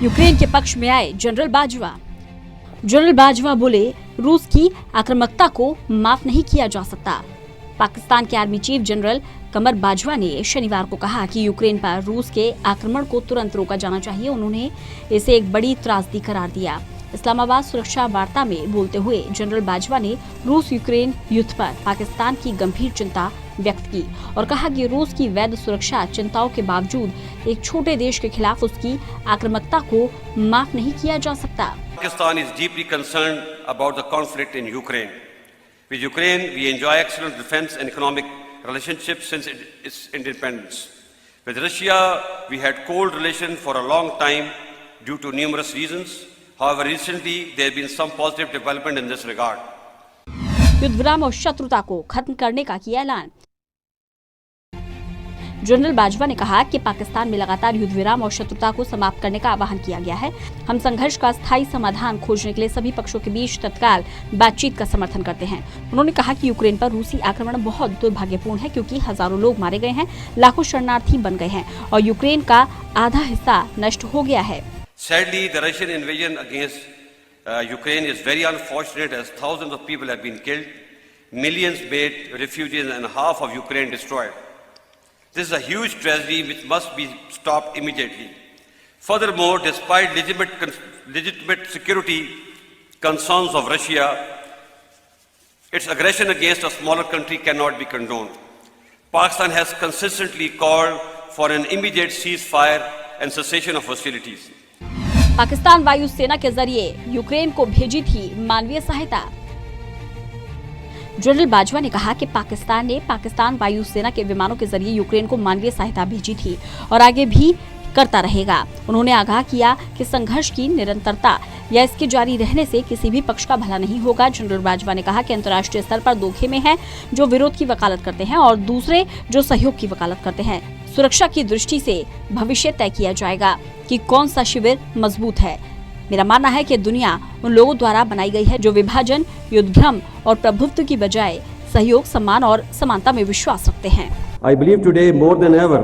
Ukraine के पक्ष में आए जनरल बाजवा बोले, रूस की आक्रामकता को माफ नहीं किया जा सकता। पाकिस्तान के आर्मी चीफ जनरल कमर बाजवा ने शनिवार को कहा कि यूक्रेन पर रूस के आक्रमण को तुरंत रोका जाना चाहिए। उन्होंने इसे एक बड़ी त्रासदी करार दिया। इस्लामाबाद सुरक्षा वार्ता में बोलते हुए जनरल बाजवा ने रूस यूक्रेन युद्ध पर पाकिस्तान की गंभीर चिंता व्यक्त की और कहा कि रूस की वैध सुरक्षा चिंताओं के बावजूद एक छोटे देश के खिलाफ उसकी आक्रामकता को माफ नहीं किया जा सकता। Pakistan is deeply concerned about the conflict in Ukraine. With Ukraine, we enjoy excellent defense and economic relationships since its independence. With Russia, we had cold relations for a long time due to numerous reasons. However, recently there have been some positive development in this regard. युद्ध विराम और शत्रुता को खत्म करने का किया ऐलान। जनरल बाजवा ने कहा कि पाकिस्तान में लगातार युद्ध विराम और शत्रुता को समाप्त करने का आह्वान किया गया है। हम संघर्ष का स्थायी समाधान खोजने के लिए सभी पक्षों के बीच तत्काल बातचीत का समर्थन करते हैं। उन्होंने कहा कि यूक्रेन पर रूसी आक्रमण बहुत दुर्भाग्यपूर्ण है क्योंकि हजारों लोग मारे गए हैं, लाखों शरणार्थी बन गए हैं और यूक्रेन का आधा हिस्सा नष्ट हो गया है। Sadly, the Russian invasion against Ukraine is very unfortunate as thousands of people have been killed, millions made refugees and half of Ukraine destroyed. This is a huge tragedy which must be stopped immediately. Furthermore, despite legitimate security concerns of Russia, its aggression against a smaller country cannot be condoned. Pakistan has consistently called for an immediate ceasefire and cessation of hostilities. Pakistan वायुसेना के जरिए Ukraine को भेजी थी मानवीय सहायता। General Bajwa ने कहा कि पाकिस्तान वायुसेना के विमानों के जरिए यूक्रेन को मानवीय सहायता भेजी थी और आगे भी करता रहेगा। उन्होंने आगाह किया कि संघर्ष की निरंतरता या इसके जारी रहने से किसी भी पक्ष का भला नहीं होगा। जनरल बाजवा ने कहा कि अंतर्राष्ट्रीय स्तर पर दो खेमे हैं, जो विरोध की वकालत करते हैं और दूसरे जो सहयोग की वकालत करते हैं। सुरक्षा की दृष्टि से भविष्य तय किया जाएगा कि कौन सा शिविर मजबूत है। मेरा मानना है कि दुनिया उन लोगों द्वारा बनाई गई है जो विभाजन, युद्धभ्रम और प्रभुत्व की बजाय सहयोग, सम्मान और समानता में विश्वास रखते हैं। I believe today more than ever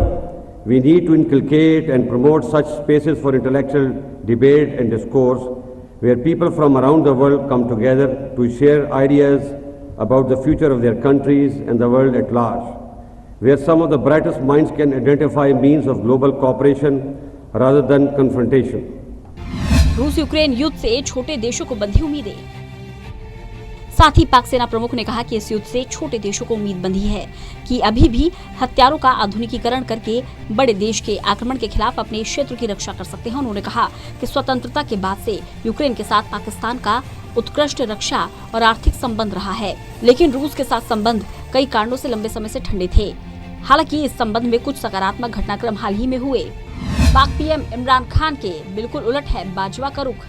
we need to inculcate and promote such spaces for intellectual debate and discourse where people from around the world come together to share ideas about the future of their countries and the world at large, where some of the brightest minds can identify means of global cooperation rather than confrontation. रूस Ukraine युद्ध से छोटे देशों को बंधी उम्मीदें। साथ ही पाक सेना प्रमुख ने कहा कि इस युद्ध से छोटे देशों को उम्मीद बंधी है कि अभी भी हथियारों का आधुनिकीकरण करके बड़े देश के आक्रमण के खिलाफ अपने क्षेत्र की रक्षा कर सकते हैं। उन्होंने कहा कि स्वतंत्रता के बाद से यूक्रेन के साथ पाकिस्तान का उत्कृष्ट रक्षा और आर्थिक संबंध रहा है, लेकिन रूस के साथ संबंध कई कारणों से लंबे समय से ठंडे थे। हालांकि इस संबंध में कुछ सकारात्मक घटनाक्रम हाल ही में हुए। पाक पीएम इमरान खान के बिल्कुल उलट है बाजवा का रुख।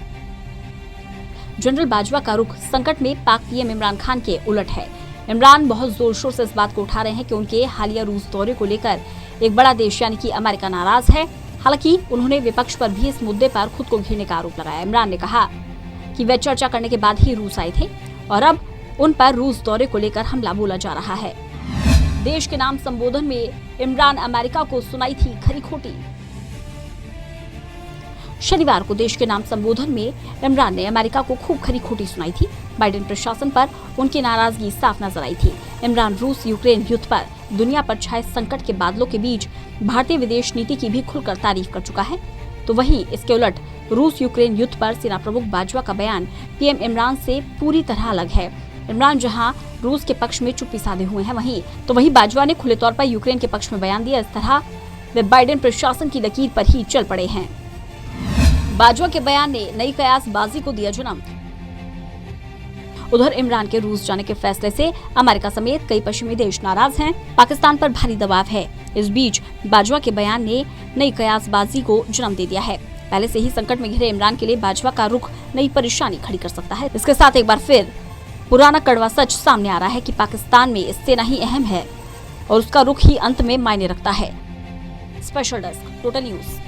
जनरल बाजवा का रुख संकट में पाक पीएम इमरान खान के उलट है। इमरान बहुत जोर शोर से इस बात को उठा रहे हैं कि उनके हालिया रूस दौरे को लेकर एक बड़ा देश यानी कि अमेरिका नाराज है। हालांकि उन्होंने विपक्ष पर भी इस मुद्दे पर खुद को घेरने का आरोप लगाया। इमरान ने कहा कि वे चर्चा करने के बाद ही रूस आए थे और अब उन पर रूस दौरे को लेकर हमला बोला जा रहा है। देश के नाम संबोधन में इमरान अमेरिका को सुनाई थी खरी खोटी। शनिवार को देश के नाम संबोधन में इमरान ने अमेरिका को खूब खरी खोटी सुनाई थी। बाइडेन प्रशासन पर उनकी नाराजगी साफ नजर आई थी। इमरान रूस यूक्रेन युद्ध पर दुनिया पर छाए संकट के बादलों के बीच भारतीय विदेश नीति की भी खुलकर तारीफ कर चुका है। तो वहीं इसके उलट रूस यूक्रेन युद्ध पर सेना प्रमुख बाजवा का बयान पीएम इमरान से पूरी तरह अलग है। इमरान जहां रूस के पक्ष में चुप्पी साधे हुए हैं, वहीं बाजवा ने खुले तौर पर यूक्रेन के पक्ष में बयान दिया। इस तरह वे बाइडेन प्रशासन की लकीर पर ही चल पड़े हैं। बाजवा के बयान ने नई कयासबाजी को दिया जन्म। उधर इमरान के रूस जाने के फैसले से अमेरिका समेत कई पश्चिमी देश नाराज हैं। पाकिस्तान पर भारी दबाव है। इस बीच बाजवा के बयान ने नई कयासबाजी को जन्म दे दिया है। पहले से ही संकट में घिरे इमरान के लिए बाजवा का रुख नई परेशानी खड़ी कर सकता है। इसके साथ एक बार फिर पुराना कड़वा सच सामने आ रहा है कि पाकिस्तान में सेना ही अहम है और उसका रुख ही अंत में मायने रखता है। Special desk, total news.